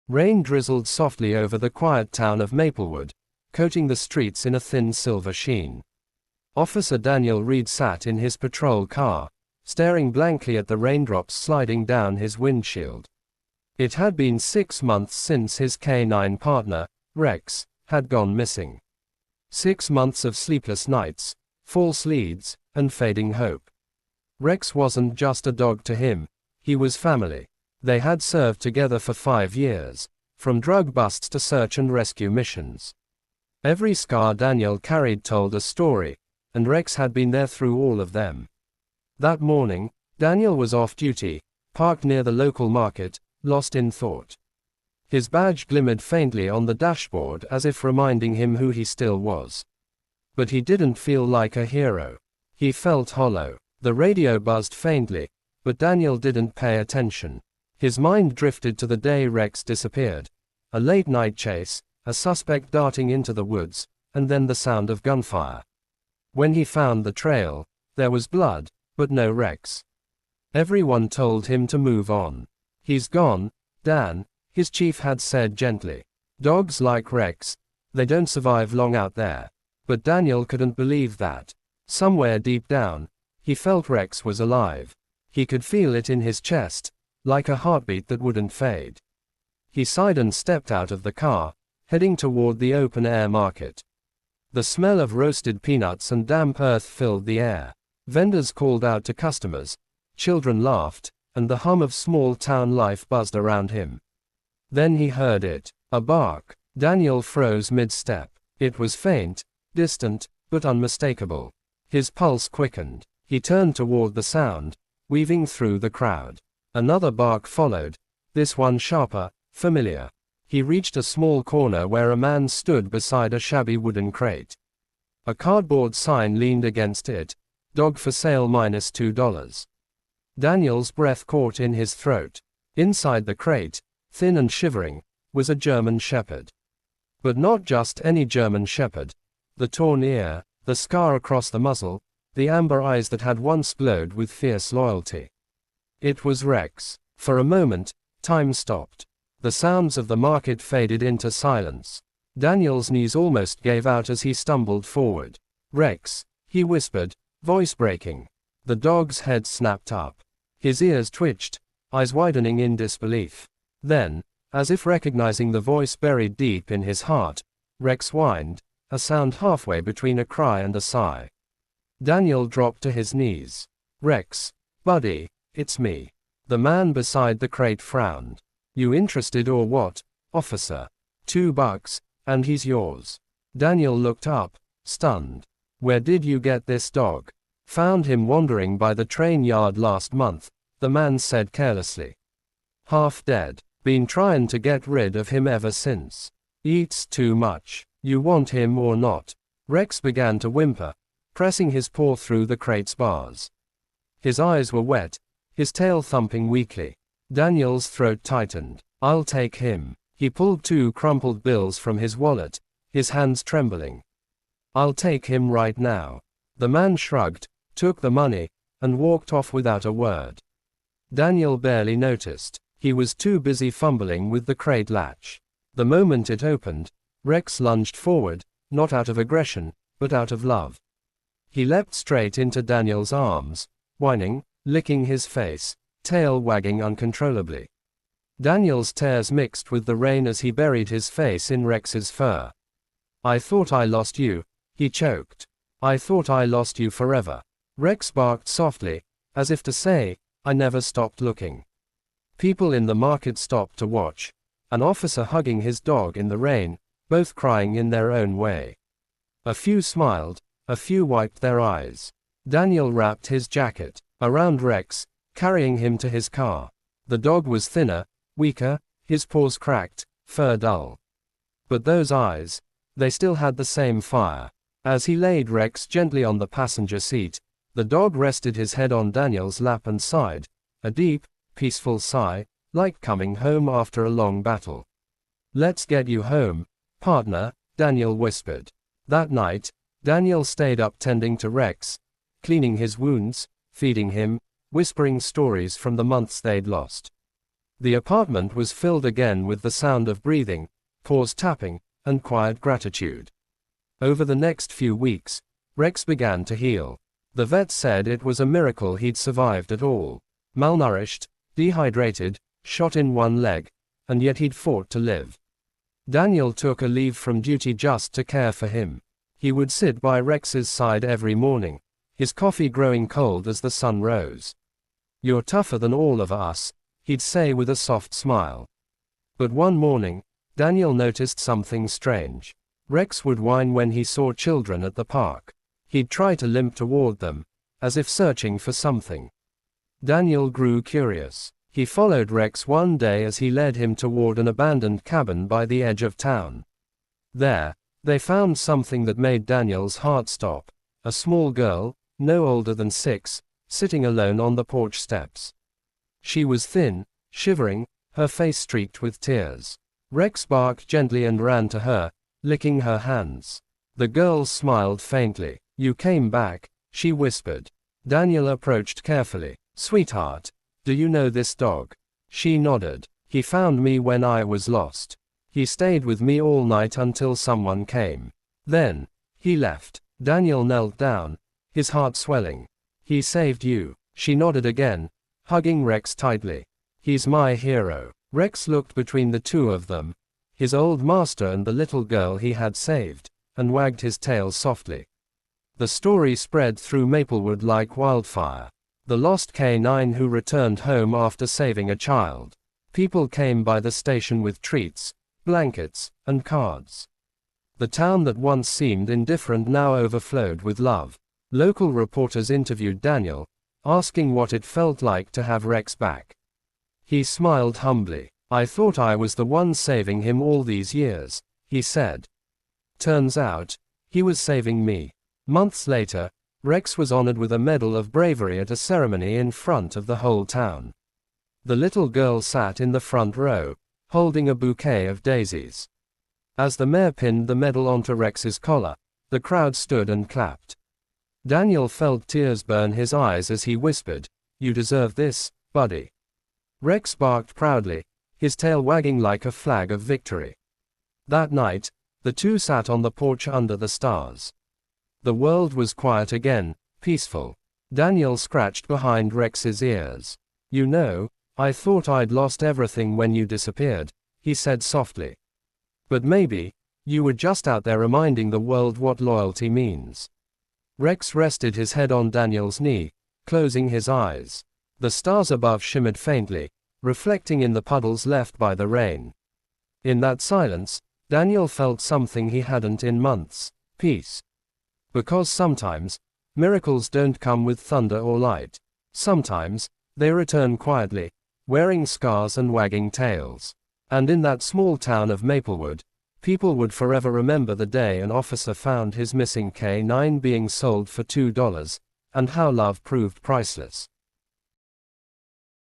Rain drizzled softly over the quiet town of Maplewood, coating the streets in a thin silver sheen. Officer Daniel Reed sat in his patrol car, staring blankly at the raindrops sliding down his windshield. It had been 6 months since his canine partner, Rex, had gone missing. 6 months of sleepless nights, false leads, and fading hope. Rex wasn't just a dog to him, he was family. They had served together for 5 years, from drug busts to search and rescue missions. Every scar Daniel carried told a story, and Rex had been there through all of them. That morning, Daniel was off duty, parked near the local market, lost in thought. His badge glimmered faintly on the dashboard as if reminding him who he still was. But he didn't feel like a hero. He felt hollow. The radio buzzed faintly, but Daniel didn't pay attention. His mind drifted to the day Rex disappeared. A late-night chase, a suspect darting into the woods, and then the sound of gunfire. When he found the trail, there was blood, but no Rex. Everyone told him to move on. "He's gone, Dan," his chief had said gently. "Dogs like Rex, they don't survive long out there." But Daniel couldn't believe that. Somewhere deep down, he felt Rex was alive. He could feel it in his chest, like a heartbeat that wouldn't fade. He sighed and stepped out of the car, heading toward the open-air market. The smell of roasted peanuts and damp earth filled the air. Vendors called out to customers, children laughed, and the hum of small-town life buzzed around him. Then he heard it. A bark. Daniel froze mid-step. It was faint, distant, but unmistakable. His pulse quickened. He turned toward the sound, weaving through the crowd. Another bark followed, this one sharper, familiar. He reached a small corner where a man stood beside a shabby wooden crate. A cardboard sign leaned against it, "Dog for sale -$2." Daniel's breath caught in his throat. Inside the crate, thin and shivering, was a German shepherd. But not just any German shepherd. The torn ear, the scar across the muzzle, the amber eyes that had once glowed with fierce loyalty. It was Rex. For a moment, time stopped. The sounds of the market faded into silence. Daniel's knees almost gave out as he stumbled forward. "Rex," he whispered, voice breaking. The dog's head snapped up. His ears twitched, eyes widening in disbelief. Then, as if recognizing the voice buried deep in his heart, Rex whined, a sound halfway between a cry and a sigh. Daniel dropped to his knees. "Rex, buddy, it's me." The man beside the crate frowned. "You interested or what, officer?" $2, and he's yours." Daniel looked up, stunned. "Where did you get this dog?" "Found him wandering by the train yard last month," the man said carelessly. "Half dead. Been trying to get rid of him ever since. Eats too much. You want him or not?" Rex began to whimper, pressing his paw through the crate's bars. His eyes were wet, his tail thumping weakly. Daniel's throat tightened. "I'll take him." He pulled 2 crumpled bills from his wallet, his hands trembling. "I'll take him right now." The man shrugged, took the money, and walked off without a word. Daniel barely noticed. He was too busy fumbling with the crate latch. The moment it opened, Rex lunged forward, not out of aggression, but out of love. He leapt straight into Daniel's arms, whining, licking his face, tail wagging uncontrollably. Daniel's tears mixed with the rain as he buried his face in Rex's fur. "I thought I lost you," he choked. "I thought I lost you forever." Rex barked softly, as if to say, "I never stopped looking." People in the market stopped to watch. An officer hugging his dog in the rain, both crying in their own way. A few smiled, a few wiped their eyes. Daniel wrapped his jacket around Rex, carrying him to his car. The dog was thinner, weaker, his paws cracked, fur dull. But those eyes, they still had the same fire. As he laid Rex gently on the passenger seat, the dog rested his head on Daniel's lap and sighed, a deep, peaceful sigh, like coming home after a long battle. "Let's get you home, partner," Daniel whispered. That night, Daniel stayed up tending to Rex, cleaning his wounds, feeding him, whispering stories from the months they'd lost. The apartment was filled again with the sound of breathing, paws tapping, and quiet gratitude. Over the next few weeks, Rex began to heal. The vet said it was a miracle he'd survived at all. Malnourished, dehydrated, shot in one leg, and yet he'd fought to live. Daniel took a leave from duty just to care for him. He would sit by Rex's side every morning, his coffee growing cold as the sun rose. "You're tougher than all of us," he'd say with a soft smile. But one morning, Daniel noticed something strange. Rex would whine when he saw children at the park. He'd try to limp toward them, as if searching for something. Daniel grew curious. He followed Rex one day as he led him toward an abandoned cabin by the edge of town. There, they found something that made Daniel's heart stop. A small girl, no older than 6, sitting alone on the porch steps. She was thin, shivering, her face streaked with tears. Rex barked gently and ran to her, licking her hands. The girl smiled faintly. "You came back," she whispered. Daniel approached carefully. "Sweetheart, do you know this dog?" She nodded. "He found me when I was lost. He stayed with me all night until someone came. Then, he left." Daniel knelt down, his heart swelling. "He saved you." She nodded again, hugging Rex tightly. "He's my hero." Rex looked between the two of them, his old master and the little girl he had saved, and wagged his tail softly. The story spread through Maplewood like wildfire. The lost K9 who returned home after saving a child. People came by the station with treats, blankets, and cards. The town that once seemed indifferent now overflowed with love. Local reporters interviewed Daniel, asking what it felt like to have Rex back. He smiled humbly. "I thought I was the one saving him all these years," he said. "Turns out, he was saving me." Months later, Rex was honored with a Medal of Bravery at a ceremony in front of the whole town. The little girl sat in the front row, holding a bouquet of daisies. As the mayor pinned the medal onto Rex's collar, the crowd stood and clapped. Daniel felt tears burn his eyes as he whispered, "You deserve this, buddy." Rex barked proudly, his tail wagging like a flag of victory. That night, the two sat on the porch under the stars. The world was quiet again, peaceful. Daniel scratched behind Rex's ears. "You know, I thought I'd lost everything when you disappeared," he said softly. "But maybe, you were just out there reminding the world what loyalty means." Rex rested his head on Daniel's knee, closing his eyes. The stars above shimmered faintly, reflecting in the puddles left by the rain. In that silence, Daniel felt something he hadn't in months: peace. Because sometimes, miracles don't come with thunder or light. Sometimes, they return quietly, wearing scars and wagging tails. And in that small town of Maplewood, people would forever remember the day an officer found his missing K9 being sold for $2, and how love proved priceless.